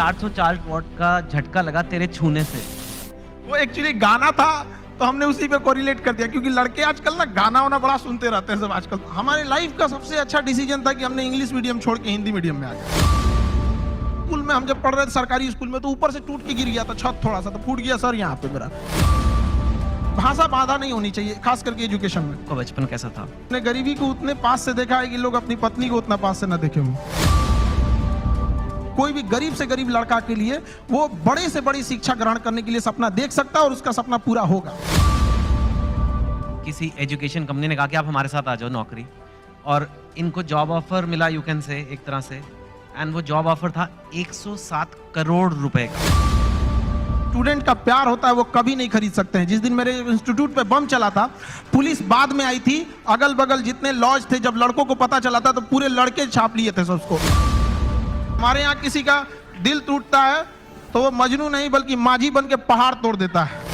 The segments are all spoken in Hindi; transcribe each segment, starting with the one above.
404 वॉट का झटका लगा तेरे छूने से। वो एक्चुअली गाना था, तो हमने उसी पे कोरिलेट कर दिया, क्योंकि लड़के आजकल ना गाना वाना बड़ा सुनते रहते हैं सब आजकल। हमारे लाइफ का सबसे अच्छा डिसीजन था कि हमने इंग्लिश मीडियम छोड़ के हिंदी मीडियम में आ गए। स्कूल में हम जब पढ़ रहे थे सरकारी स्कूल में, तो ऊपर से टूट के गिर गया था छत, थोड़ा सा तो फूट गया सर यहाँ पे मेरा। भाषा बाधा नहीं होनी चाहिए, खास करके एजुकेशन में। तो बचपन कैसा था? अपने गरीबी को उतने पास से देखा है कि लोग अपनी पत्नी को उतना पास से ना देखे हों। कोई भी गरीब से गरीब लड़का के लिए वो बड़े से बड़ी शिक्षा ग्रहण करने के लिए सपना देख सकता है और उसका सपना पूरा होगा। किसी एजुकेशन कंपनी ने कहा कि आप हमारे साथ आ जाओ नौकरी, और इनको जॉब ऑफर मिला, यू कैन से, एक तरह से। एंड वो जॉब ऑफर था 107 करोड़ रुपए का। स्टूडेंट का प्यार होता है वो कभी नहीं खरीद सकते हैं। जिस दिन मेरे इंस्टीट्यूट पे बम चला था, पुलिस बाद में आई थी, अगल बगल जितने लॉज थे, जब लड़कों को पता चला था तो पूरे लड़के छाप लिए थे सबको। हमारे यहाँ किसी का दिल टूटता है तो वो मजनू नहीं बल्कि माझी बन के पहाड़ तोड़ देता है।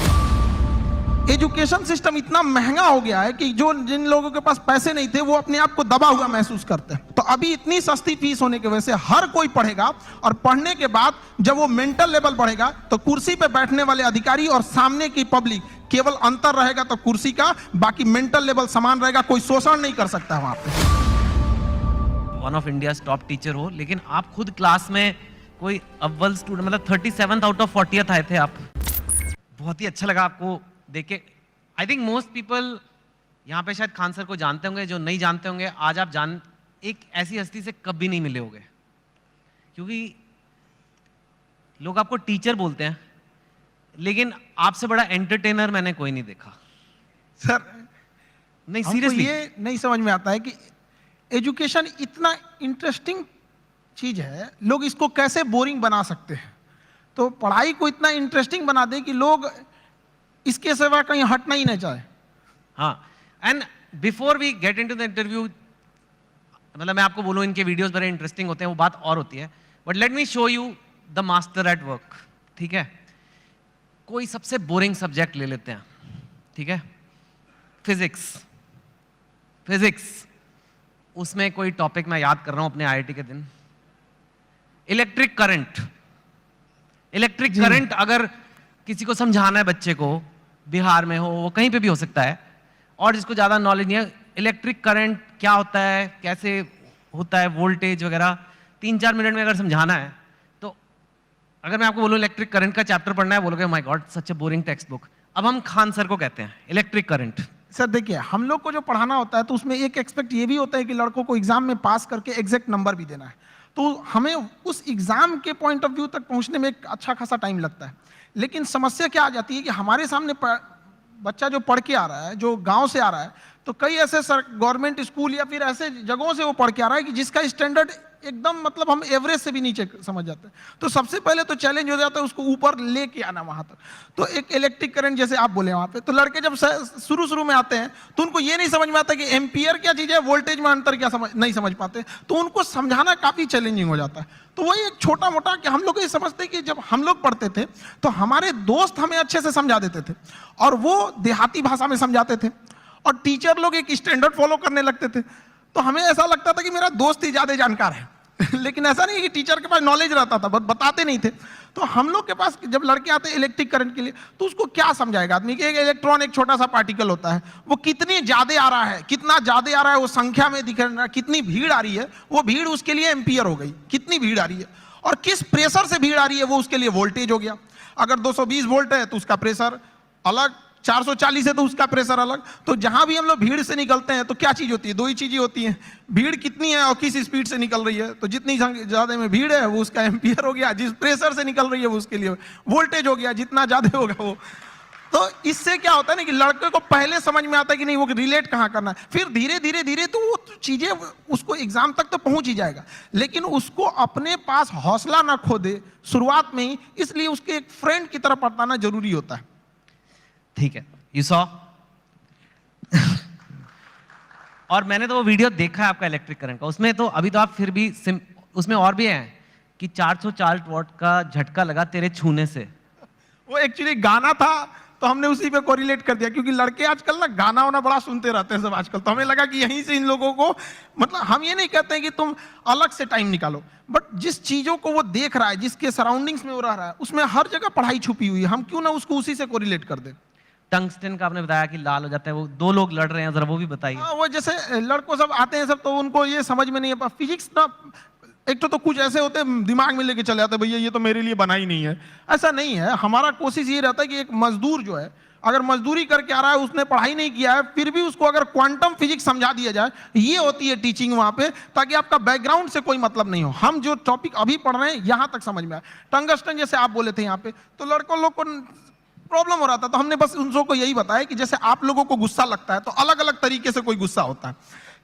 एजुकेशन सिस्टम इतना महंगा हो गया है कि जो जिन लोगों के पास पैसे नहीं थे वो अपने आप को दबा हुआ महसूस करते हैं। तो अभी इतनी सस्ती फीस होने की वजह से हर कोई पढ़ेगा, और पढ़ने के बाद जब वो मेंटल लेवल बढ़ेगा तो कुर्सी पे बैठने वाले अधिकारी और सामने की पब्लिक केवल अंतर रहेगा तो कुर्सी का, बाकी मेंटल लेवल समान रहेगा। कोई शोषण नहीं कर सकता वहां पे। One of India top teacher हो, लेकिन आप खुद क्लास में कोई अव्वल स्टूडेंट, मतलब 37 आउट ऑफ 40th आए थे आप। बहुत ही अच्छा लगा आपको देख के। आई थिंक मोस्ट पीपल यहाँ पे शायद खान सर को जानते होंगे, जो नहीं जानते होंगे आज आप जान, एक ऐसी हस्ती से कभी नहीं मिले होंगे, क्योंकि लोग आपको टीचर बोलते हैं, लेकिन आपसे बड़ा एंटरटेनर मैंने कोई नहीं देखा सर। नहीं, हमको सीरियसली ये नहीं समझ में आता है कि एजुकेशन इतना इंटरेस्टिंग चीज है, लोग इसको कैसे बोरिंग बना सकते हैं। तो पढ़ाई को इतना इंटरेस्टिंग बना दे कि लोग इसके सिवा कहीं हटना ही नहीं चाहे। हाँ, and before we get into the interview, मतलब मैं आपको बोलूं इनके वीडियोस बड़े इंटरेस्टिंग होते हैं, वो बात और होती है, but let me show you the master at work. ठीक है, कोई सबसे बोरिंग सब्जेक्ट ले लेते हैं, ठीक है, फिजिक्स। उसमें कोई टॉपिक मैं याद कर रहा हूं अपने आईआईटी के दिन, इलेक्ट्रिक करंट। अगर किसी को समझाना है बच्चे को, बिहार में हो, वो कहीं पे भी हो सकता है, और जिसको ज्यादा नॉलेज नहीं है, इलेक्ट्रिक करंट क्या होता है, कैसे होता है, वोल्टेज वगैरह 3-4 मिनट में अगर समझाना है, तो अगर मैं आपको बोलूं इलेक्ट्रिक करंट का चैप्टर पढ़ना है, बोलोगे my God such A boring text book. अब हम खान सर को कहते हैं इलेक्ट्रिक करंट। सर देखिए, हम लोग को जो पढ़ाना होता है तो उसमें एक एक्सपेक्ट ये भी होता है कि लड़कों को एग्जाम में पास करके एग्जैक्ट नंबर भी देना है। तो हमें उस एग्जाम के पॉइंट ऑफ व्यू तक पहुंचने में एक अच्छा खासा टाइम लगता है। लेकिन समस्या क्या आ जाती है कि हमारे सामने बच्चा जो पढ़ के आ रहा है, जो गांव से आ रहा है, तो कई ऐसे गवर्नमेंट स्कूल या फिर ऐसे जगहों से वो पढ़ के आ रहा है कि जिसका स्टैंडर्ड एकदम, मतलब हम एवरेज से भी नीचे समझ जाते हैं। तो सबसे पहले तो चैलेंज हो जाता है उसको ऊपर लेके आना वहां तक। तो एक इलेक्ट्रिक करंट जैसे आप बोले वहां पे, तो लड़के जब शुरू में आते हैं तो उनको ये नहीं समझ में आता कि एम्पियर क्या चीज है, वोल्टेज में अंतर क्या नहीं समझ पाते, तो उनको समझाना काफी चैलेंजिंग हो जाता है। तो वही एक छोटा मोटा कि हम लोग ये समझते कि जब हम लोग पढ़ते थे तो हमारे दोस्त हमें अच्छे से समझा देते थे, और वो देहाती भाषा में समझाते थे, और टीचर लोग एक स्टैंडर्ड फॉलो करने लगते थे। तो हमें ऐसा लगता था कि मेरा दोस्त ही ज्यादा जानकार है। लेकिन ऐसा नहीं कि टीचर के पास नॉलेज रहता था, बताते नहीं थे। तो हम लोग के पास जब लड़के आते हैं इलेक्ट्रिक करंट के लिए, तो उसको क्या समझाएगा आदमी कि एक इलेक्ट्रॉन एक छोटा सा पार्टिकल होता है, वो कितनी ज्यादा आ रहा है, कितना ज्यादा आ रहा है, वो संख्या में दिख रहा है, कितनी भीड़ आ रही है, वो भीड़ उसके लिए एम्पियर हो गई, कितनी भीड़ आ रही है, और किस प्रेशर से भीड़ आ रही है वो उसके लिए वोल्टेज हो गया। अगर 220 वोल्ट है तो उसका प्रेशर अलग, 440 है तो उसका प्रेशर अलग। तो जहां भी हम लोग भीड़ से निकलते हैं तो क्या चीज होती है, दो ही चीजें होती हैं, भीड़ कितनी है और किस स्पीड से निकल रही है। तो जितनी ज्यादा में भीड़ है वो उसका एम्पियर हो गया, जिस प्रेशर से निकल रही है वो उसके लिए वोल्टेज हो गया, जितना ज्यादा होगा वो। तो इससे क्या होता है ना कि लड़के को पहले समझ में आता है कि नहीं वो रिलेट कहां करना है, फिर धीरे धीरे तो वो चीजें उसको एग्जाम तक तो पहुंच ही जाएगा, लेकिन उसको अपने पास हौसला ना खो दे शुरुआत में ही, इसलिए उसके एक फ्रेंड की तरह पढ़ाना जरूरी होता है। ठीक है, यू सॉ और मैंने तो वो वीडियो देखा है आपका इलेक्ट्रिक करंट का, उसमें तो अभी तो आप फिर भी उसमें और भी है कि 404 वॉट का झटका लगा तेरे छूने से। वो एक्चुअली गाना था, तो हमने उसी पे कोरिलेट कर दिया, क्योंकि लड़के आजकल ना गाना वाना बड़ा सुनते रहते हैं सब आजकल, तो हमें लगा कि यहीं से इन लोगों को, मतलब हम ये नहीं कहते हैं कि तुम अलग से टाइम निकालो, बट जिस चीजों को वो देख रहा है, जिसके सराउंडिंग्स में वो रह रहा है, उसमें हर जगह पढ़ाई छुपी हुई है, हम क्यों ना उसको उसी से कोरिलेट कर दें। टंगस्टन का आपने बताया कि लाल हो जाता है, वो दो लोग लड़ रहे हैं, जरा वो भी बताइए। हाँ, वो जैसे लड़कों सब आते हैं सब, तो उनको ये समझ में नहीं है फिजिक्स ना, एक तो कुछ ऐसे होते हैं दिमाग में लेके चले जाते हैं, भैया ये तो मेरे लिए बना ही नहीं है। ऐसा नहीं है, हमारा कोशिश ये रहता है कि एक मजदूर जो है, अगर मजदूरी करके आ रहा है, उसने पढ़ाई नहीं किया है, फिर भी उसको अगर क्वांटम फिजिक्स समझा दिया जाए, ये होती है टीचिंग वहां पे, ताकि आपका बैकग्राउंड से कोई मतलब नहीं हो, हम जो टॉपिक अभी पढ़ रहे हैं यहां तक समझ में आए। टंगस्टन जैसे आप बोले थे यहाँ पे, तो लड़कों लोग को प्रॉब्लम हो रहा था, तो हमने बस उन सबको यही बताया कि जैसे आप लोगों को गुस्सा लगता है, तो अलग अलग तरीके से कोई गुस्सा होता है,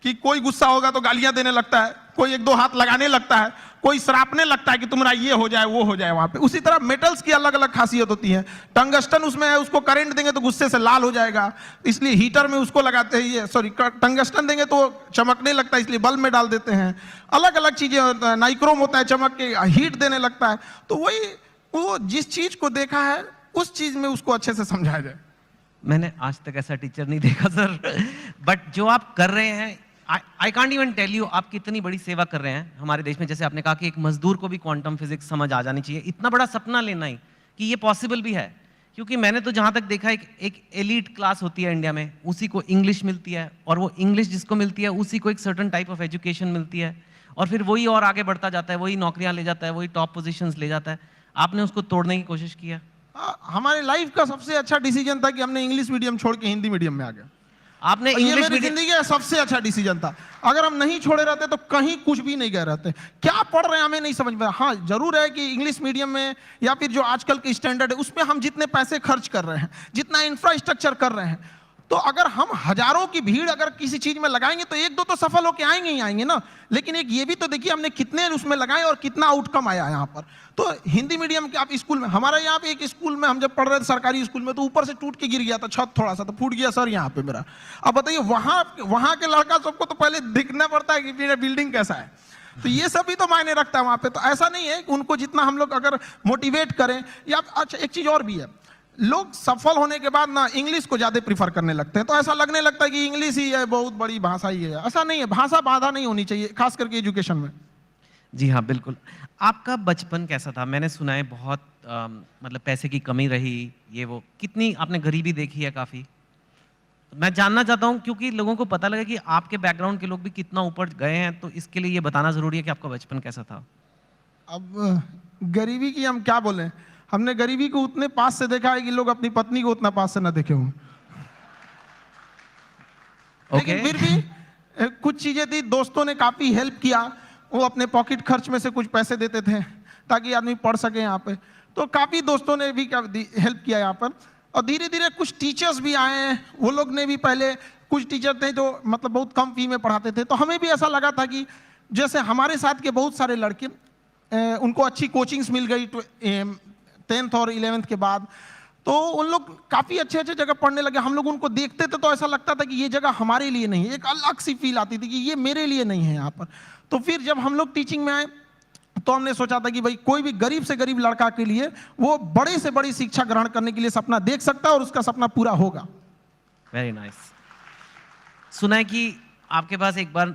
कि कोई गुस्सा होगा तो गालियां देने लगता है, कोई एक दो हाथ लगाने लगता है, कोई सरापने लगता है कि तुम्हारा ये हो जाए वो हो जाए वहां पे। उसी तरह मेटल्स की अलग अलग खासियत होती है। टंगस्टन उसमें है, उसको करंट देंगे तो गुस्से से लाल हो जाएगा, इसलिए हीटर में उसको लगाते हैं, ये सॉरी टंगस्टन देंगे तो चमकने लगता है, इसलिए बल्ब में डाल देते हैं। अलग अलग चीजें होता है, नाइक्रोम होता है, चमक के हीट देने लगता है। तो वही, वो जिस चीज को देखा है उस चीज में उसको अच्छे से समझाया जाए। मैंने आज तक ऐसा टीचर नहीं देखा सर, बट जो आप कर रहे हैं, I can't even tell you आप कितनी बड़ी सेवा कर रहे हैं हमारे देश में। जैसे आपने कहा कि एक मजदूर को भी क्वांटम फिजिक्स समझ आ जानी चाहिए, इतना बड़ा सपना लेना ही कि ये पॉसिबल भी है। क्योंकि मैंने तो जहां तक देखा, एक एलीट क्लास होती है इंडिया में, उसी को इंग्लिश मिलती है, और वो इंग्लिश जिसको मिलती है उसी को एक सर्टन टाइप ऑफ एजुकेशन मिलती है, और फिर वही और आगे बढ़ता जाता है, वही नौकरियां ले जाता है, वही टॉप पोजिशन ले जाता है। आपने उसको तोड़ने की कोशिश की है। हमारे लाइफ का सबसे अच्छा डिसीजन था कि हमने इंग्लिश मीडियम छोड़ के हिंदी मीडियम में आ गए। आपने ये इंग्लिश मेरी जिंदगी का सबसे अच्छा डिसीजन था। अगर हम नहीं छोड़े रहते तो कहीं कुछ भी नहीं गए रहते। क्या पढ़ रहे हैं हमें नहीं समझ में। हाँ, जरूर है कि इंग्लिश मीडियम में या फिर जो आजकल के स्टैंडर्ड है उसमें हम जितने पैसे खर्च कर रहे हैं, जितना इंफ्रास्ट्रक्चर कर रहे हैं, तो अगर हम हजारों की भीड़ अगर किसी चीज में लगाएंगे तो एक दो तो सफल होके आएंगे ही आएंगे ना। लेकिन एक ये भी तो देखिए हमने कितने उसमें लगाए और कितना आउटकम आया यहाँ पर। तो हिंदी मीडियम के आप स्कूल में, हमारे यहाँ पे एक स्कूल में हम जब पढ़ रहे थे सरकारी स्कूल में, तो ऊपर से टूट के गिर गया था छत थोड़ा सा, तो फूट गया सर यहाँ पे मेरा। अब बताइए वहां के लड़का सबको तो पहले दिखना पड़ता है कि मेरा बिल्डिंग कैसा है, तो ये सब भी तो मायने रखता है वहां पे। तो ऐसा नहीं है कि उनको जितना हम लोग अगर मोटिवेट करें या अच्छा, एक चीज और भी है, लोग सफल होने के बाद ना इंग्लिश को ज्यादा प्रीफर करने लगते हैं। तो ऐसा लगने लगता है कि इंग्लिश ही है, बहुत बड़ी भाषा ही है। ऐसा नहीं है, भाषा बाधा नहीं होनी चाहिए, खास करके एजुकेशन में। जी हाँ, बिल्कुल। आपका बचपन कैसा था? मैंने सुना है बहुत मतलब पैसे की कमी रही, ये वो, कितनी आपने गरीबी देखी है काफ़ी। मैं जानना चाहता हूँ क्योंकि लोगों को पता लगे कि आपके बैकग्राउंड के लोग भी कितना ऊपर गए हैं, तो इसके लिए ये बताना ज़रूरी है कि आपका बचपन कैसा था। अब गरीबी की हम क्या बोलें, हमने गरीबी को उतने पास से देखा है कि लोग अपनी पत्नी को उतना पास से ना देखे हों। लेकिन फिर भी कुछ चीजें थी, दोस्तों ने काफी हेल्प किया, वो अपने पॉकेट खर्च में से कुछ पैसे देते थे ताकि आदमी पढ़ सके यहाँ पे। तो काफी दोस्तों ने भी हेल्प किया यहाँ पर। और धीरे धीरे कुछ टीचर्स भी आए हैं, वो लोग ने भी, पहले कुछ टीचर थे जो मतलब बहुत कम फी में पढ़ाते थे, तो हमें भी ऐसा लगा था कि जैसे हमारे साथ के बहुत सारे लड़के उनको अच्छी कोचिंग्स मिल गई 10th और 11th के बाद, तो उन लोग काफी अच्छे अच्छे जगह पढ़ने लगे। हम लोग उनको देखते थे तो ऐसा लगता था कि ये जगह हमारे लिए नहीं है, एक अलग सी फील आती थी कि ये मेरे लिए नहीं है यहाँ पर। तो फिर जब हम लोग टीचिंग में आए तो हमने सोचा था कि भाई कोई भी गरीब से गरीब लड़का के लिए वो बड़े से बड़ी शिक्षा ग्रहण करने के लिए सपना देख सकता है और उसका सपना पूरा होगा। Very nice. सुना है कि आपके पास एक बार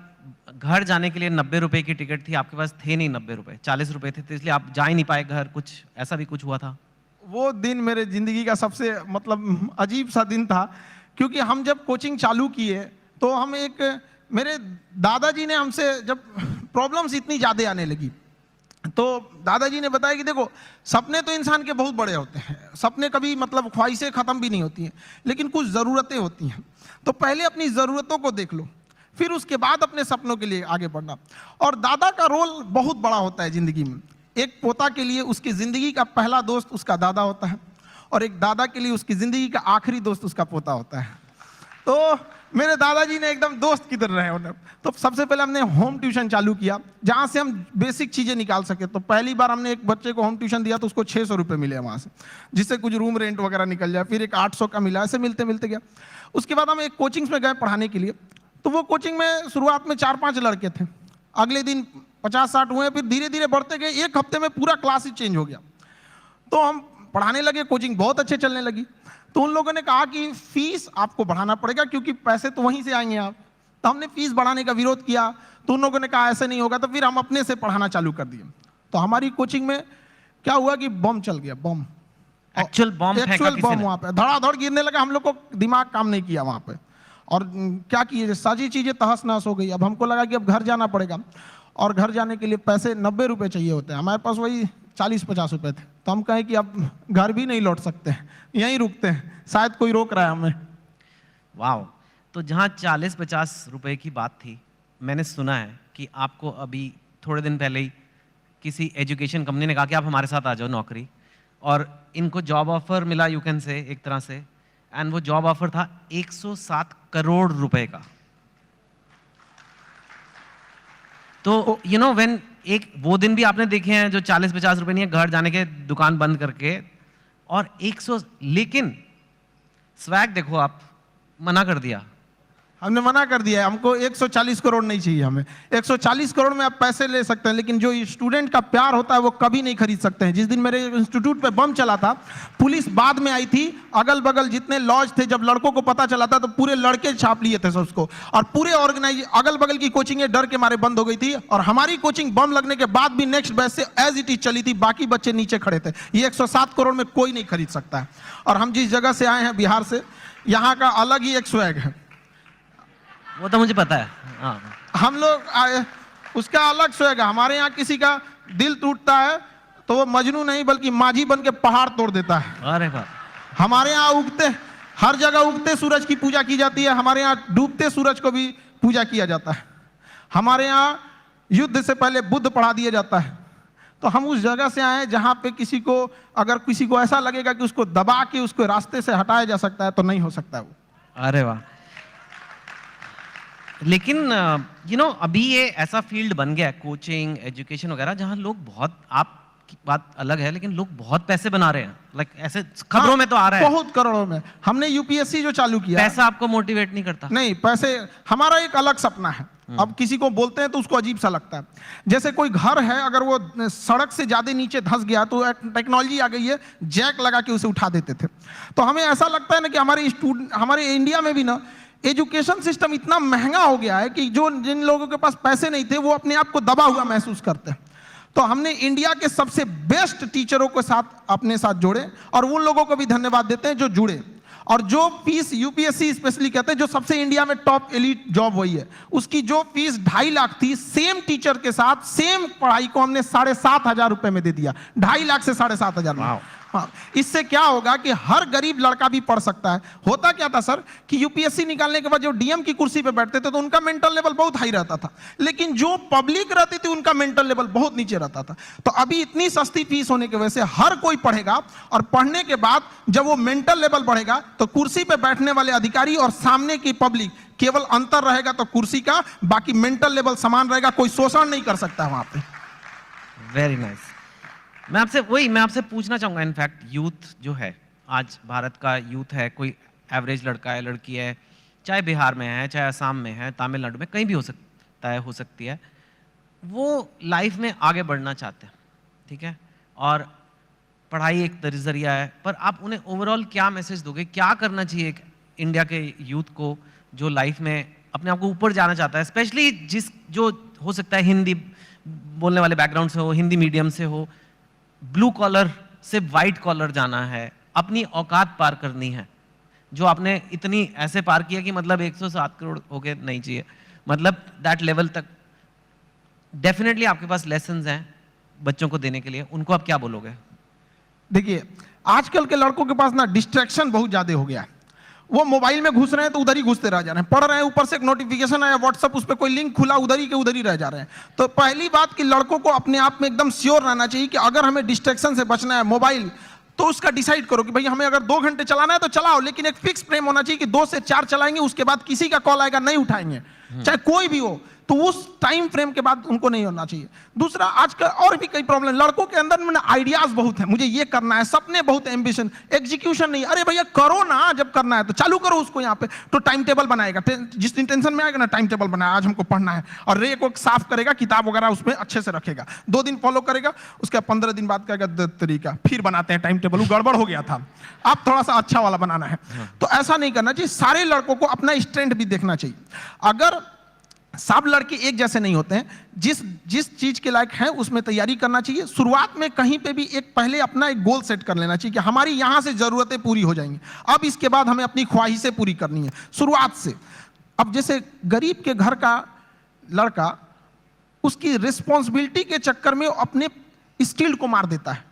घर जाने के लिए 90 रुपए की टिकट थी, आपके पास थे नहीं 90 रुपए, 40 रुपए थे, तो इसलिए आप जा ही नहीं पाए घर, कुछ ऐसा भी कुछ हुआ था? वो दिन मेरे जिंदगी का सबसे मतलब अजीब सा दिन था, क्योंकि हम जब कोचिंग चालू किए तो हम मेरे दादाजी ने हमसे, जब प्रॉब्लम्स इतनी ज़्यादा आने लगी तो दादाजी ने बताया कि देखो, सपने तो इंसान के बहुत बड़े होते हैं, सपने कभी मतलब ख्वाहिशें ख़त्म भी नहीं होती हैं, लेकिन कुछ ज़रूरतें होती हैं। तो पहले अपनी ज़रूरतों को देख लो, फिर उसके बाद अपने सपनों के लिए आगे बढ़ना। और दादा का रोल बहुत बड़ा होता है ज़िंदगी में। एक पोता के लिए उसकी ज़िंदगी का पहला दोस्त उसका दादा होता है, और एक दादा के लिए उसकी ज़िंदगी का आखिरी दोस्त उसका पोता होता है। तो मेरे दादाजी ने एकदम दोस्त की तरह रहे उन्हें। तो सबसे पहले हमने होम ट्यूशन चालू किया, जहाँ से हम बेसिक चीज़ें निकाल सके। तो पहली बार हमने एक बच्चे को होम ट्यूशन दिया तो उसको 600 रुपये मिले वहाँ से, जिससे कुछ रूम रेंट वगैरह निकल जाए। फिर एक 800 का मिला, ऐसे मिलते मिलते गया। उसके बाद हम एक कोचिंग्स में गए पढ़ाने के लिए। तो वो कोचिंग में शुरुआत में 4-5 लड़के थे, अगले दिन 50-60 हुए, फिर धीरे धीरे बढ़ते गए। एक हफ्ते में पूरा क्लास ही चेंज हो गया। तो हम पढ़ाने लगे, कोचिंग बहुत अच्छे चलने लगी। तो उन लोगों ने कहा कि फीस आपको बढ़ाना पड़ेगा क्योंकि पैसे तो वहीं से आएंगे आप। तो हमने फीस बढ़ाने का विरोध किया, तो उन लोगों ने कहा ऐसे नहीं होगा, तो फिर हम अपने से पढ़ाना चालू कर दिए। तो हमारी कोचिंग में क्या हुआ कि बम चल गया, बम, एक्चुअल बम फेंका किसी बम ने। वहां पे धड़ाधड़ गिरने लगा, हम लोग को दिमाग काम नहीं किया वहां पे। और क्या किए, सारी चीजें तहस नहस हो गई। अब हमको लगा कि अब घर जाना पड़ेगा, और घर जाने के लिए पैसे 90 रुपए चाहिए होते हैं, हमारे पास वही 40-50 रुपए थे। तो हम कहें कि अब घर भी नहीं लौट सकते, यहीं रुकते हैं, शायद कोई रोक रहा है हमें। वाह। तो जहाँ 40-50 रुपए की बात थी, मैंने सुना है कि आपको अभी थोड़े दिन पहले ही किसी एजुकेशन कंपनी ने कहा कि आप हमारे साथ आ जाओ नौकरी, और इनको जॉब ऑफर मिला, यू कैन से, एक तरह से। एंड वो जॉब ऑफर था 107 करोड़ रुपए का। तो यू नो व्हेन, एक वो दिन भी आपने देखे हैं जो 40-50 रुपए नहीं है, घर जाने के दुकान बंद करके, और 100, लेकिन स्वैग देखो, आप मना कर दिया। हमने मना कर दिया है, हमको 140 करोड़ नहीं चाहिए हमें। 140 करोड़ में आप पैसे ले सकते हैं, लेकिन जो स्टूडेंट का प्यार होता है वो कभी नहीं खरीद सकते हैं। जिस दिन मेरे इंस्टीट्यूट पे बम चला था, पुलिस बाद में आई थी, अगल बगल जितने लॉज थे, जब लड़कों को पता चला था तो पूरे लड़के छाप लिए थे सबको, और पूरे ऑर्गेनाइज अगल बगल की कोचिंगें डर के मारे बंद हो गई थी। और हमारी कोचिंग बम लगने के बाद भी नेक्स्ट बैच से एज इट इज चली थी, बाकी बच्चे नीचे खड़े थे। ये 107 करोड़ में कोई नहीं खरीद सकता है। और हम जिस जगह से आए हैं, बिहार से, यहाँ का अलग ही एक स्वैग है। वो तो मुझे पता है। हाँ। हम लोग उसका अलग स्वैग है। हमारे यहाँ किसी का दिल टूटता है तो वो मजनू नहीं बल्कि माझी बन के पहाड़ तोड़ देता है। अरे वाह। हमारे यहाँ उगते, हर जगह उगते सूरज की पूजा की जाती है, हमारे यहाँ डूबते सूरज को भी पूजा किया जाता है। हमारे यहाँ युद्ध से पहले बुद्ध पढ़ा दिया जाता है। तो हम उस जगह से आए जहाँ पे किसी को, अगर किसी को ऐसा लगेगा कि उसको दबा के उसको रास्ते से हटाया जा सकता है, तो नहीं हो सकता वो। अरे वाह। लेकिन यू नो अभी ये ऐसा फील्ड बन गया है, कोचिंग, एजुकेशन वगैरह, जहाँ लोग बहुत, आपकी बात अलग है, लेकिन लोग बहुत पैसे बना रहे हैं। लाइक ऐसे खबरों में तो आ रहा है बहुत करोड़ों में। हमने यूपीएससी जो चालू किया, पैसा आपको मोटिवेट नहीं करता? नहीं, पैसे हमारा एक अलग सपना है। अब किसी को बोलते हैं तो उसको अजीब सा लगता है। जैसे कोई घर है, अगर वो सड़क से ज्यादा नीचे धंस गया तो टेक्नोलॉजी आ गई है, जैक लगा के उसे उठा देते थे। तो हमें ऐसा लगता है ना कि हमारे इंडिया में भी ना एजुकेशन सिस्टम इतना महंगा हो गया है कि जो जिन लोगों के पास पैसे नहीं थे वो अपने आप को दबा हुआ महसूस करते हैं। तो हमने इंडिया के सबसे बेस्ट टीचरों के साथ अपने साथ जोड़े, और उन लोगों को भी धन्यवाद देते हैं जो जुड़े। और जो फीस यूपीएससी स्पेशली कहते हैं, जो सबसे इंडिया में टॉप एलीट जॉब वही है, उसकी जो फीस 2.5 लाख थी, सेम टीचर के साथ सेम पढ़ाई को हमने 7,500 रुपए में दे दिया। 2.5 लाख से 7,500 में। हाँ, इससे क्या होगा कि हर गरीब लड़का भी पढ़ सकता है। होता क्या था सर कि यूपीएससी निकालने के बाद जो डीएम की कुर्सी पे बैठते थे तो उनका मेंटल लेवल बहुत हाई रहता था, लेकिन जो पब्लिक रहती थी उनका मेंटल लेवल बहुत नीचे रहता था। तो अभी इतनी सस्ती फीस होने की वजह से हर कोई पढ़ेगा, और पढ़ने के बाद जब वो मेंटल लेवल बढ़ेगा तो कुर्सी पे बैठने वाले अधिकारी और सामने की पब्लिक, केवल अंतर रहेगा तो कुर्सी का, बाकी मेंटल लेवल समान रहेगा, कोई शोषण नहीं कर सकता वहां पे। Very nice. मैं आपसे पूछना चाहूंगा, इनफैक्ट यूथ जो है आज, भारत का यूथ है, कोई एवरेज लड़का है, लड़की है, चाहे बिहार में है, चाहे असम में है, तमिलनाडु में, कहीं भी हो सकता है, हो सकती है, वो लाइफ में आगे बढ़ना चाहते हैं, ठीक है, और पढ़ाई एक जरिया है, पर आप उन्हें ओवरऑल क्या मैसेज दोगे? क्या करना चाहिए एक इंडिया के यूथ को जो लाइफ में अपने आप को ऊपर जाना चाहता है, स्पेशली जो हो सकता है हिंदी बोलने वाले बैकग्राउंड से हो, हिंदी मीडियम से हो, ब्लू कॉलर से वाइट कॉलर जाना है, अपनी औकात पार करनी है, जो आपने इतनी ऐसे पार किया कि मतलब 107 करोड़ हो गए नहीं चाहिए, मतलब दैट लेवल तक डेफिनेटली आपके पास लेसन्स हैं बच्चों को देने के लिए, उनको आप क्या बोलोगे? देखिए, आजकल के लड़कों के पास ना डिस्ट्रैक्शन बहुत ज्यादा हो गया है। वो मोबाइल में घुस रहे हैं तो उधर ही घुसते रह जा रहे हैं, पढ़ रहे हैं, ऊपर से एक नोटिफिकेशन आया व्हाट्सएप, उस पर कोई लिंक खुला, उधर ही के उधर ही रह जा रहे हैं। तो पहली बात कि लड़कों को अपने आप में एकदम श्योर रहना चाहिए कि अगर हमें डिस्ट्रैक्शन से बचना है मोबाइल, तो उसका डिसाइड करो कि भाई हमें अगर 2 घंटे चलाना है तो चलाओ, लेकिन एक फिक्स फ्रेम होना चाहिए कि 2 से 4 चलाएंगे, उसके बाद किसी का कॉल आएगा नहीं उठाएंगे, चाहे कोई भी हो। तो उस टाइम फ्रेम के बाद उनको नहीं होना चाहिए। दूसरा, आजकल और भी कई प्रॉब्लम, लड़कों के अंदर में आइडियाज बहुत है, मुझे ये करना है, सपने बहुत है, एम्बिशन, एग्जीक्यूशन नहीं। अरे भैया करो ना, जब करना है तो चालू करो उसको। यहाँ पे तो टाइम टेबल बनाएगा, जिस दिन टेंशन में आएगा ना टाइम टेबल बनाया, आज हमको पढ़ना है, और रे को साफ करेगा, किताब वगैरह उसमें अच्छे से रखेगा, 2 दिन फॉलो करेगा, उसके 15 दिन बाद कहेगा तरीका फिर बनाते हैं टाइम टेबल, वो गड़बड़ हो गया था, आप थोड़ा सा अच्छा वाला बनाना है। तो ऐसा नहीं करना चाहिए। सारे लड़कों को अपना स्ट्रेंथ भी देखना चाहिए। अगर सब लड़के एक जैसे नहीं होते हैं, जिस चीज के लायक है उसमें तैयारी करना चाहिए। शुरुआत में कहीं पे भी पहले अपना एक गोल सेट कर लेना चाहिए कि हमारी यहां से जरूरतें पूरी हो जाएंगी, अब इसके बाद हमें अपनी ख्वाहिशें पूरी करनी है शुरुआत से। अब जैसे गरीब के घर का लड़का उसकी रिस्पॉन्सिबिलिटी के चक्कर में अपने स्किल को मार देता है।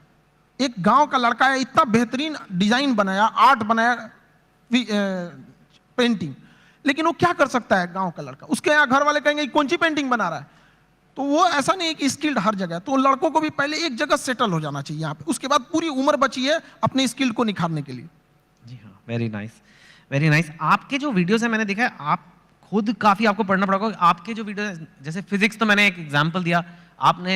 एक गांव का लड़का है, इतना बेहतरीन डिजाइन बनाया, आर्ट बनाया, पेंटिंग, लेकिन वो क्या कर सकता है गांव का लड़का? उसके यहाँ घर वाले कहेंगे कौन सी पेंटिंग बना रहा है। तो वो ऐसा नहीं है कि स्किल्ड हर जगह। तो लड़कों को भी पहले एक जगह सेटल हो जाना चाहिए यहाँ पे, उसके बाद पूरी उम्र बची है अपने स्किल को निखारने के लिए। जी हाँ, वेरी नाइस, वेरी नाइस। आपके जो वीडियोस है मैंने देखा है, आप खुद काफी आपको पढ़ना पड़ेगा। आपके जो वीडियो जैसे फिजिक्स, तो मैंने एक एग्जांपल दिया, आपने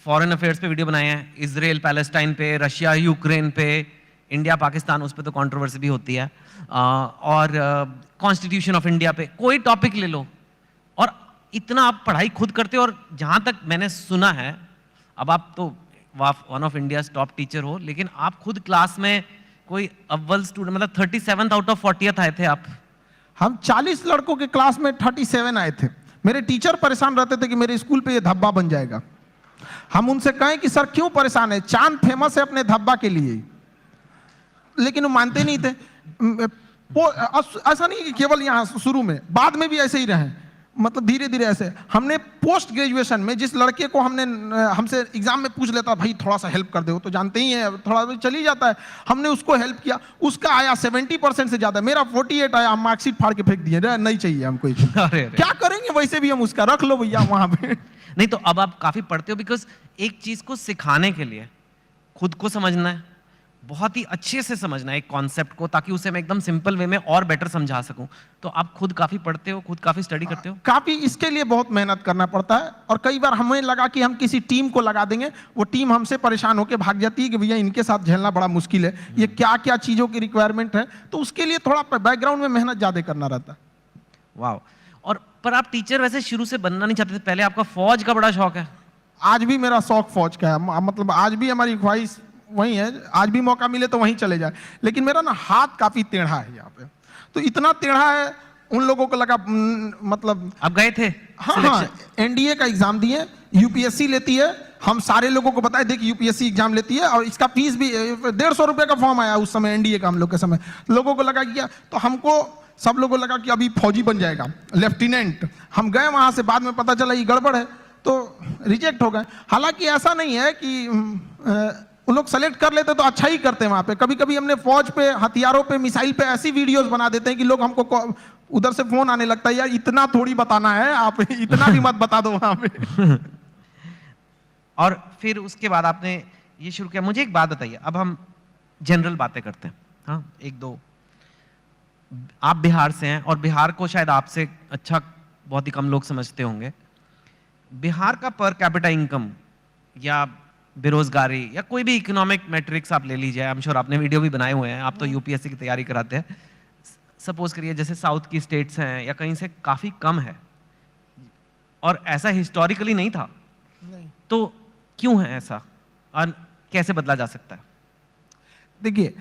फॉरेन अफेयर्स पे वीडियो बनाए हैं, इजराइल पैलेस्टाइन पे, रशिया यूक्रेन पे, इंडिया पाकिस्तान, उस पे तो कंट्रोवर्सी भी होती है, और कॉन्स्टिट्यूशन ऑफ इंडिया पे, कोई टॉपिक ले लो, और इतना आप पढ़ाई खुद करते हो। और जहां तक मैंने सुना है, अब आप तो one of India's top teacher हो, लेकिन आप खुद क्लास में कोई अव्वल स्टूडेंट, मतलब 37 आउट ऑफ 40 आए थे आप। हम 40 लड़कों के क्लास में 37 आए थे। मेरे टीचर परेशान रहते थे कि मेरे स्कूल पे ये धब्बा बन जाएगा। हम उनसे कहें कि सर क्यों परेशान है, चांद फेमस है अपने धब्बा के लिए, लेकिन वो मानते नहीं थे। ऐसा नहीं कि केवल यहाँ शुरू में, बाद में भी ऐसे ही रहे, मतलब धीरे धीरे ऐसे। हमने पोस्ट ग्रेजुएशन में जिस लड़के को हमसे एग्जाम में पूछ लेता भाई थोड़ा सा हेल्प कर दो, तो जानते ही हैं थोड़ा चली जाता है, हमने उसको हेल्प किया, उसका आया 70% से ज्यादा, मेरा 48 आया, हम मार्कशीट फाड़ के फेंक दिए, नहीं चाहिए हमको। क्या करेंगे, वैसे भी हम उसका रख लो भैया वहां पे। नहीं तो अब आप काफी पढ़ते हो, बिकॉज एक चीज को सिखाने के लिए खुद को समझना है, बहुत ही अच्छे से समझना है एक कॉन्सेप्ट को, ताकि उसे मैं एकदम सिंपल वे में और बेटर समझा सकूं। तो आप खुद काफी पढ़ते हो, खुद काफी स्टडी करते हो। काफी इसके लिए बहुत मेहनत करना पड़ता है, और कई बार हमें लगा कि हम किसी टीम को लगा देंगे, वो टीम हमसे परेशान होकर भाग जाती है कि भैया इनके साथ झेलना बड़ा मुश्किल है, ये क्या क्या चीजों की रिक्वायरमेंट है, तो उसके लिए थोड़ा बैकग्राउंड में मेहनत ज्यादा करना रहता है। वाह। और पर आप टीचर वैसे शुरू से बनना नहीं चाहते थे, पहले आपका फौज का बड़ा शौक है। आज भी मेरा शौक फौज का है, मतलब आज भी हमारी ख्वाहिश वही है, आज भी मौका मिले तो वहीं चले जाए। लेकिन मेरा ना हाथ काफी टेढ़ा है यहाँ पे, तो इतना टेढ़ा है उन लोगों को लगा, मतलब आप गए थे? हाँ, एनडीए का एग्जाम दिए, यूपीएससी लेती है, हम सारे लोगों को बताए देख यूपीएससी एग्जाम लेती है, और इसका फीस भी 150 रुपये का फॉर्म आया उस समय एनडीए का, हम लोग के समय। लोगों को लगा कि तो हमको सब लोगों को लगा कि अभी फौजी बन जाएगा, लेफ्टिनेंट। हम गए वहां से, बाद में पता चला ये गड़बड़ है, तो रिजेक्ट हो गए। हालांकि ऐसा नहीं है कि उन लोग सेलेक्ट कर लेते तो अच्छा ही करते हैं वहां पे। कभी कभी हमने फौज पे, हथियारों पे, मिसाइल पे ऐसी वीडियोस बना देते हैं कि लोग हमको उधर से फोन आने लगता है, यार इतना थोड़ी बताना है, आप इतना भी मत बता दो वहां पे। और फिर उसके बाद आपने ये शुरू किया। मुझे एक बात बताइए, अब हम जनरल बातें करते हैं, हाँ एक दो। आप बिहार से हैं, और बिहार को शायद आपसे अच्छा बहुत ही कम लोग समझते होंगे। बिहार का पर कैपिटा इनकम या बेरोजगारी या कोई भी इकोनॉमिक मैट्रिक्स आप ले लीजिए, आई एम श्योर आपने वीडियो भी बनाए हुए हैं, आप तो यूपीएससी की तैयारी कराते हैं। सपोज करिए जैसे साउथ की स्टेट्स हैं या कहीं से काफी कम है, और ऐसा हिस्टोरिकली नहीं था, तो क्यों है ऐसा और कैसे बदला जा सकता है? देखिए,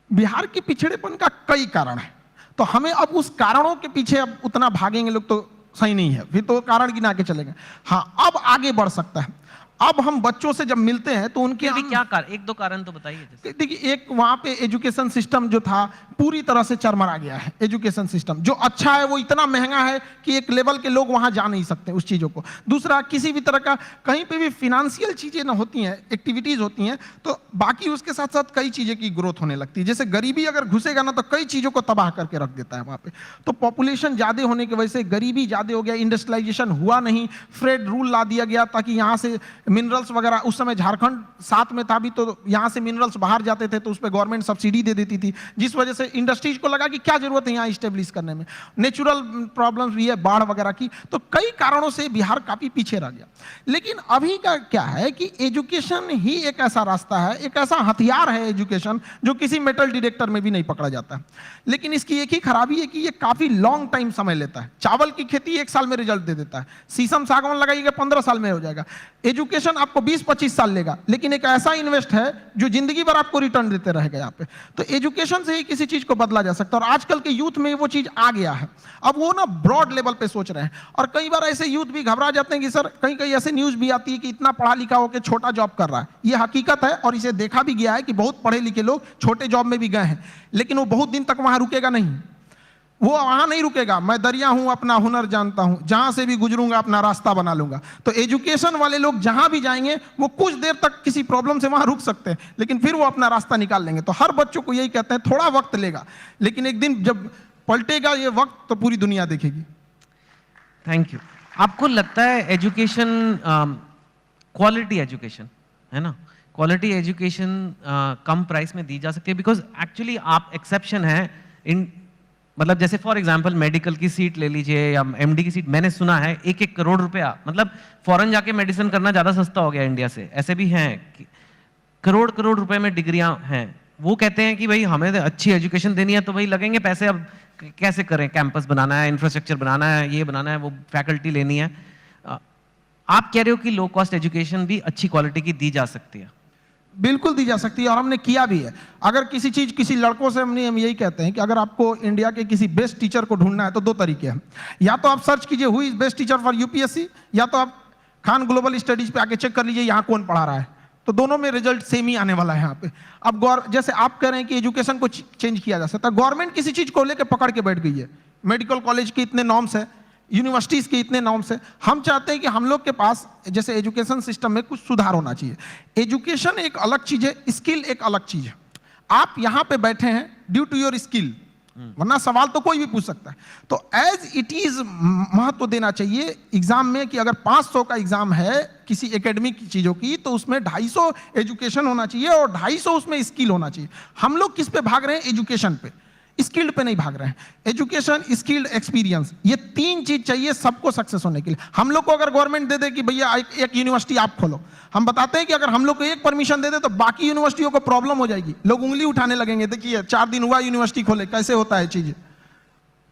बिहार के पिछड़ेपन का कई कारण है, तो हमें अब उस कारणों के पीछे अब उतना भागेंगे लोग तो सही नहीं है, फिर तो कारण गिना के चलेंगे। हाँ, अब आगे बढ़ सकता है। अब हम बच्चों से जब मिलते हैं तो उनके क्या कारण, एक दो कारण तो बताइए। देखिए, एक वहां पे एजुकेशन सिस्टम जो था पूरी तरह से चरमरा गया है। एजुकेशन सिस्टम जो अच्छा है वो इतना महंगा है कि एक लेवल के लोग वहां जा नहीं सकते उस चीजों को। दूसरा, किसी भी तरह का कहीं पे भी फिनेंशियल चीजें ना होती हैं, एक्टिविटीज होती हैं, तो बाकी उसके साथ साथ कई चीजें की ग्रोथ होने लगती है। जैसे गरीबी अगर घुसेगा ना तो कई चीजों को तबाह करके रख देता है वहां पे। तो पॉपुलेशन ज्यादा होने की वजह से गरीबी ज्यादा हो गया, इंडस्ट्रियलाइजेशन हुआ नहीं, फ्रेड रूल ला दिया गया ताकि यहाँ से मिनरल्स वगैरह, उस समय झारखंड साथ में था भी, तो यहाँ से मिनरल्स बाहर जाते थे तो उस पर गवर्नमेंट सब्सिडी दे देती थी, जिस वजह से इंडस्ट्रीज को लगा कि क्या जरूरत है यहाँ स्टेब्लिश करने में। नेचुरल प्रॉब्लम्स भी है, बाढ़ वगैरह की, तो कई कारणों से बिहार काफी पीछे रह गया। लेकिन अभी का क्या है कि एजुकेशन ही एक ऐसा रास्ता है, एक ऐसा हथियार है एजुकेशन, जो किसी मेटल डिटेक्टर में भी नहीं पकड़ा जाता है। लेकिन इसकी एक ही खराबी है कि ये काफी लॉन्ग टाइम समय लेता है। चावल की खेती 1 साल में रिजल्ट दे देता है, शीशम सागवान लगाइएगा 15 साल में हो जाएगा। एजुकेशन आपको 20-25 साल लेगा, लेकिन एक ऐसा इन्वेस्ट है जो जिंदगी भर आपको रिटर्न देते रहेगा यहाँ पे। तो एजुकेशन से ही किसी चीज को बदला जा सकता है, और आजकल के यूथ में वो चीज आ गया है। अब वो ना ब्रॉड लेवल पे सोच रहे हैं, और कई बार ऐसे यूथ भी घबरा जाते हैं कि सर कहीं कहीं ऐसे न्यूज भी आती है कि इतना पढ़ा लिखा होकर छोटा जॉब कर रहा है। ये हकीकत है, और इसे देखा भी गया है कि बहुत पढ़े लिखे लोग छोटे जॉब में भी गए हैं, लेकिन वो बहुत दिन तक वहां रुकेगा नहीं, वो वहां नहीं रुकेगा। मैं दरिया हूं, अपना हुनर जानता हूं, जहां से भी गुजरूंगा अपना रास्ता बना लूंगा। तो एजुकेशन वाले लोग जहां भी जाएंगे वो कुछ देर तक किसी प्रॉब्लम से वहां रुक सकते हैं, लेकिन फिर वो अपना रास्ता निकाल लेंगे। तो हर बच्चों को यही कहते हैं, थोड़ा वक्त लेगा, लेकिन एक दिन जब पलटेगा ये वक्त तो पूरी दुनिया देखेगी। Thank you. आपको लगता है एजुकेशन, क्वालिटी एजुकेशन है ना, क्वालिटी एजुकेशन कम प्राइस में दी जा सकती है? बिकॉज एक्चुअली आप एक्सेप्शन है इन, मतलब जैसे फॉर एग्जांपल मेडिकल की सीट ले लीजिए या एमडी की सीट, मैंने सुना है 1-1 करोड़ रुपया, मतलब फॉरेन जाके मेडिसिन करना ज्यादा सस्ता हो गया इंडिया से। ऐसे भी हैं कि करोड़ रुपए में डिग्रियां हैं। वो कहते हैं कि भाई हमें अच्छी एजुकेशन देनी है तो भाई लगेंगे पैसे, अब कैसे करें, कैंपस बनाना है, इंफ्रास्ट्रक्चर बनाना है, ये बनाना है, वो फैकल्टी लेनी है। आप कह रहे हो कि लो कॉस्ट एजुकेशन भी अच्छी क्वालिटी की दी जा सकती है? बिल्कुल दी जा सकती है, और हमने किया भी है। अगर किसी चीज, किसी लड़कों से हम यही कहते हैं कि अगर आपको इंडिया के किसी बेस्ट टीचर को ढूंढना है तो 2 तरीके हैं। या तो आप सर्च कीजिए who is best teacher for UPSC, या तो आप खान ग्लोबल स्टडीज पे आके चेक कर लीजिए यहाँ कौन पढ़ा रहा है, तो दोनों में रिजल्ट सेम ही आने वाला है यहाँ पे। अब जैसे आप कह रहे हैं कि एजुकेशन को चेंज किया जा सकता है, गवर्नमेंट किसी चीज को लेकर पकड़ के बैठ गई है। मेडिकल कॉलेज के इतने नॉर्म्स है, यूनिवर्सिटीज के इतने नॉर्म्स है। हम चाहते हैं कि हम लोग के पास जैसे एजुकेशन सिस्टम में कुछ सुधार होना चाहिए। एजुकेशन एक अलग चीज है, स्किल एक अलग चीज है। आप यहां पे बैठे हैं ड्यू टू योर स्किल, वरना सवाल तो कोई भी पूछ सकता है। तो एज इट इज महत्व देना चाहिए एग्जाम में कि अगर 500 का एग्जाम है किसी एकेडमिक चीजों की, तो उसमें 250 एजुकेशन होना चाहिए और 250 उसमें स्किल होना चाहिए। हम लोग किस पे भाग रहे हैं? एजुकेशन पे, स्किल्ड पे नहीं भाग रहे हैं। एजुकेशन, स्किल्ड, एक्सपीरियंस, ये 3 चीज चाहिए सबको सक्सेस होने के लिए। हम लोग को अगर गवर्नमेंट दे दे कि भैया एक यूनिवर्सिटी आप खोलो, हम बताते हैं कि अगर हम लोग को एक परमिशन दे दे तो बाकी यूनिवर्सिटियों को प्रॉब्लम हो जाएगी, लोग उंगली उठाने लगेंगे, देखिए 4 दिन हुआ यूनिवर्सिटी खोले, कैसे होता है चीज।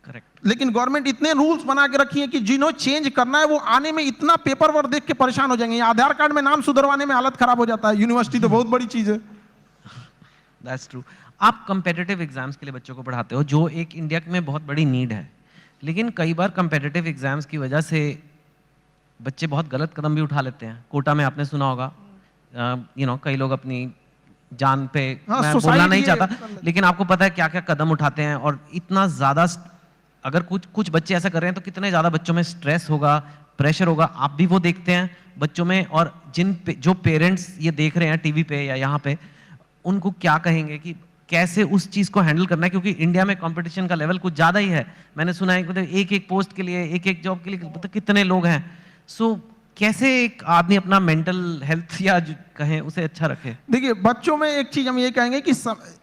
करेक्ट। लेकिन गवर्नमेंट इतने रूल्स बना के रखी है कि जिन्हों चेंज करना है वो आने में इतना पेपर वर्क देख के परेशान हो जाएंगे। आधार कार्ड में नाम सुधरवाने में हालत खराब हो जाता है, यूनिवर्सिटी तो बहुत बड़ी चीज है। That's true. आप कंपेटिटिव एग्जाम्स के लिए बच्चों को पढ़ाते हो, जो एक इंडिया में बहुत बड़ी नीड है, लेकिन कई बार कंपेटिटिव एग्जाम्स की वजह से बच्चे बहुत गलत कदम भी उठा लेते हैं। कोटा में आपने सुना होगा, कई लोग अपनी जान पे, मैं बोलना नहीं चाहता, लेकिन आपको पता है क्या क्या कदम उठाते हैं। और इतना ज्यादा, अगर कुछ बच्चे ऐसा कर रहे हैं तो कितने ज्यादा बच्चों में स्ट्रेस होगा, प्रेशर होगा, आप भी वो देखते हैं बच्चों में। और जो पेरेंट्स ये देख रहे हैं टीवी पे या यहाँ पे, उनको क्या कहेंगे कि कैसे उस चीज को हैंडल करना है? क्योंकि इंडिया में कंपटीशन का लेवल कुछ ज्यादा ही है। मैंने सुना है मतलब एक पोस्ट के लिए, एक जॉब के लिए मतलब कितने लोग हैं। सो कैसे एक आदमी अपना मेंटल हेल्थ या कहें उसे अच्छा रखे? देखिए, बच्चों में एक चीज हम ये कहेंगे कि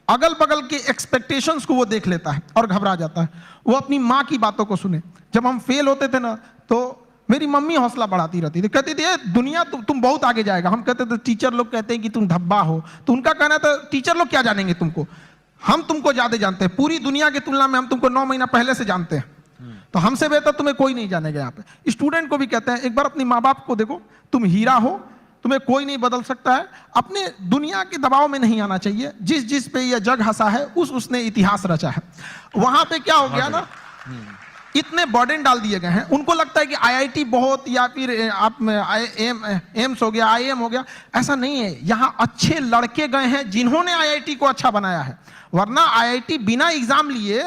अगल बगल के एक्सपेक्टेशंस को वो देख लेता है और घबरा जाता है। वो अपनी माँ की बातों को सुने। जब हम फेल होते थे ना, तो मेरी मम्मी हौसला बढ़ाती रहती थी, कहती थी दुनिया तुम बहुत आगे जाएगा। हम कहते थे टीचर लोग कहते हैं कि तुम धब्बा हो, तो उनका कहना था टीचर लोग क्या जानेंगे तुमको, हम तुमको ज्यादा जानते हैं, पूरी दुनिया की तुलना में हम तुमको 9 महीना पहले से जानते हैं, तो हमसे बेहतर तुम्हें कोई नहीं जानेगा। यहाँ पे स्टूडेंट को भी कहते हैं एक बार अपनी माँ बाप को देखो, तुम हीरा हो, तुम्हें कोई नहीं बदल सकता है। अपने दुनिया के दबाव में नहीं आना चाहिए। जिस पे यह जग हंसा है उसने इतिहास रचा है। वहां पे क्या हो गया ना, इतने बर्डन डाल दिए गए हैं। उनको लगता है कि आईआईटी बहुत, या फिर आप एम्स हो गया, आईएम हो गया। ऐसा नहीं है। यहाँ अच्छे लड़के गए हैं जिन्होंने आईआईटी को अच्छा बनाया है। वरना आईआईटी बिना एग्जाम लिए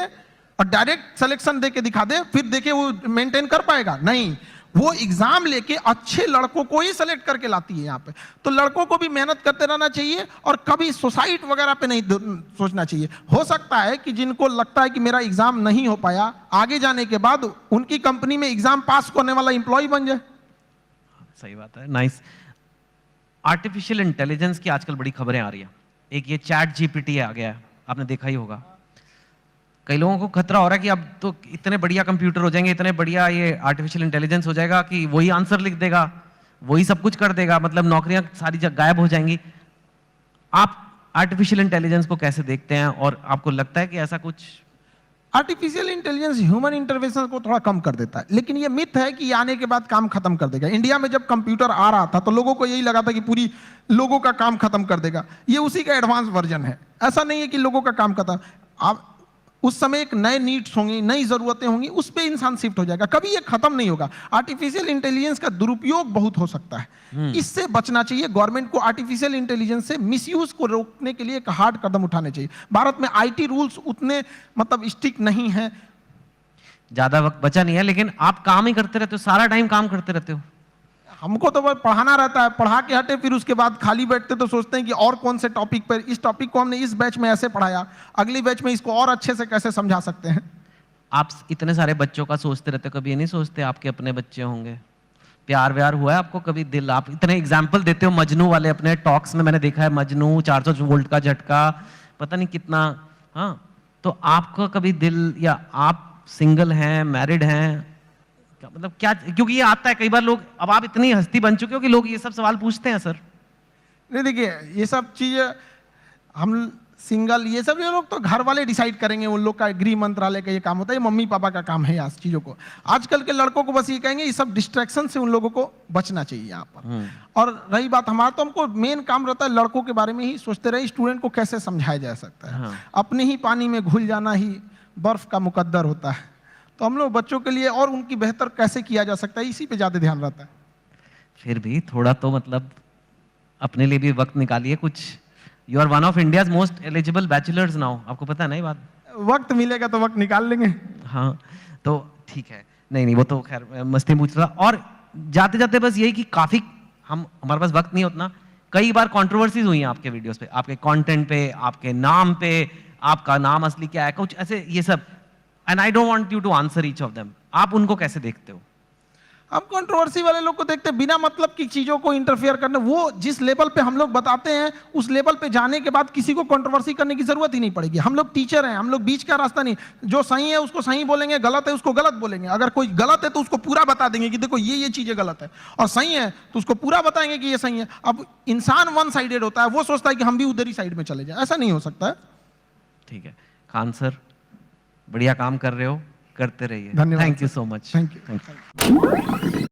और डायरेक्ट सिलेक्शन देके दिखा दे, फिर देखे वो मेंटेन कर पाएगा? नहीं, वो एग्जाम लेके अच्छे लड़कों को ही सेलेक्ट करके लाती है यहाँ पे। तो लड़कों को भी मेहनत करते रहना चाहिए और कभी सुसाइड वगैरह पे नहीं सोचना चाहिए। हो सकता है कि जिनको लगता है कि मेरा एग्जाम नहीं हो पाया, आगे जाने के बाद उनकी कंपनी में एग्जाम पास करने वाला एम्प्लॉय बन जाए। सही बात है, नाइस। आर्टिफिशियल इंटेलिजेंस की आजकल बड़ी खबरें आ रही है। एक ये चैट जीपीटी आ गया है, आपने देखा ही होगा। कई लोगों को खतरा हो रहा है कि अब तो इतने बढ़िया कंप्यूटर हो जाएंगे, इतने बढ़िया ये आर्टिफिशियल इंटेलिजेंस हो जाएगा कि वही आंसर लिख देगा, वही सब कुछ कर देगा, मतलब नौकरियां सारी जगह गायब हो जाएंगी। आप आर्टिफिशियल इंटेलिजेंस को कैसे देखते हैं और आपको लगता है कि ऐसा कुछ? आर्टिफिशियल इंटेलिजेंस ह्यूमन इंटरवेंशन को थोड़ा कम कर देता है, लेकिन ये मिथ है कि ये आने के बाद काम खत्म कर देगा। इंडिया में जब कंप्यूटर आ रहा था तो लोगों को यही लगा था कि पूरी लोगों का काम खत्म कर देगा। ये उसी का एडवांस वर्जन है। ऐसा नहीं है कि लोगों का काम खत्म, आप उस समय एक नए नीड्स होंगी, नई जरूरतें होंगी, उस पे इंसान शिफ्ट हो जाएगा, कभी ये खत्म नहीं होगा। आर्टिफिशियल इंटेलिजेंस का दुरुपयोग बहुत हो सकता है, इससे बचना चाहिए। गवर्नमेंट को आर्टिफिशियल इंटेलिजेंस से मिसयूज को रोकने के लिए एक हार्ड कदम उठाने चाहिए। भारत में आईटी रूल्स उतने मतलब स्ट्रिक्ट नहीं है। ज्यादा वक्त बचा नहीं है, लेकिन आप काम ही करते रहते हो, सारा टाइम काम करते रहते हो। हमको तो बस पढ़ाना रहता है, पढ़ा के हटे फिर उसके बाद खाली बैठते तो सोचते हैं कि और कौन से टॉपिक पर, इस टॉपिक को हमने इस बैच में ऐसे पढ़ाया, अगली बैच में इसको और अच्छे से कैसे समझा सकते हैं। आप इतने सारे बच्चों का सोचते रहते हो, कभी ये नहीं सोचते आपके अपने बच्चे होंगे? प्यार व्यार हुआ है आपको कभी? दिल, आप इतने एग्जाम्पल देते हो मजनू वाले अपने टॉक्स में, मैंने देखा है मजनू 400 वोल्ट का झटका, पता नहीं कितना। हाँ, तो आपका कभी दिल, या आप सिंगल हैं, मैरिड हैं, क्या मतलब क्या? क्योंकि ये आता है कई बार, लोग, अब आप इतनी हस्ती बन चुके हो कि लोग ये सब सवाल पूछते हैं सर। नहीं देखिए, ये सब चीजें हम सिंगल, ये सब ये लोग तो घर वाले डिसाइड करेंगे, उन लोग का गृह मंत्रालय का ये काम होता है, ये मम्मी पापा का काम है यार चीजों को। आजकल के लड़कों को बस ये कहेंगे, ये सब डिस्ट्रैक्शन से उन लोगों को बचना चाहिए यहाँ पर। और रही बात हमारा, तो हमको मेन काम रहता है लड़कों के बारे में ही सोचते रहे, स्टूडेंट को कैसे समझाया जा सकता है। अपने ही पानी में घुल जाना ही बर्फ का मुकद्दर होता है। तो हम लोग बच्चों के लिए और उनकी बेहतर कैसे किया जा सकता है, इसी पे ज्यादा ध्यान रहता है। फिर भी थोड़ा तो मतलब अपने लिए भी वक्त निकालिए कुछ। You are one of India's most eligible bachelors now, आपको पता है ना ये बात? वक्त मिलेगा तो वक्त निकाल लेंगे। हाँ, तो ठीक है। नहीं, वो तो खैर मस्ती पूछ रहा। और जाते जाते बस यही कि काफी हमारे पास वक्त नहीं उतना, कई बार कंट्रोवर्सीज हुई हैं आपके वीडियोस पे, आपके कंटेंट पे, आपके नाम पे, आपका नाम असली क्या है, कुछ ऐसे ये सब। And I don't want you to answer each of them. आप उनको कैसे देखते हो? हम कंट्रोवर्सी वाले लोग को देखते हैं, बिना मतलब की चीजों को इंटरफेयर करने। वो जिस लेवल पे हम लोग बताते हैं, उस लेवल पे जाने के बाद किसी को कंट्रोवर्सी करने की जरूरत ही नहीं पड़ेगी। हम लोग टीचर हैं, हम लोग बीच का रास्ता नहीं। जो सही है उसको सही बोलेंगे, गलत है उसको गलत बोलेंगे। अगर कोई गलत है तो उसको पूरा बता देंगे कि देखो ये चीजें गलत है, और सही है तो उसको पूरा बताएंगे कि ये सही है। अब इंसान वन साइडेड होता है, वो सोचता है कि हम भी उधर ही साइड में चले जाए, ऐसा नहीं हो सकता है। ठीक है खान सर, बढ़िया काम कर रहे हो, करते रहिए। धन्यवाद। Thank you so much. Thank you.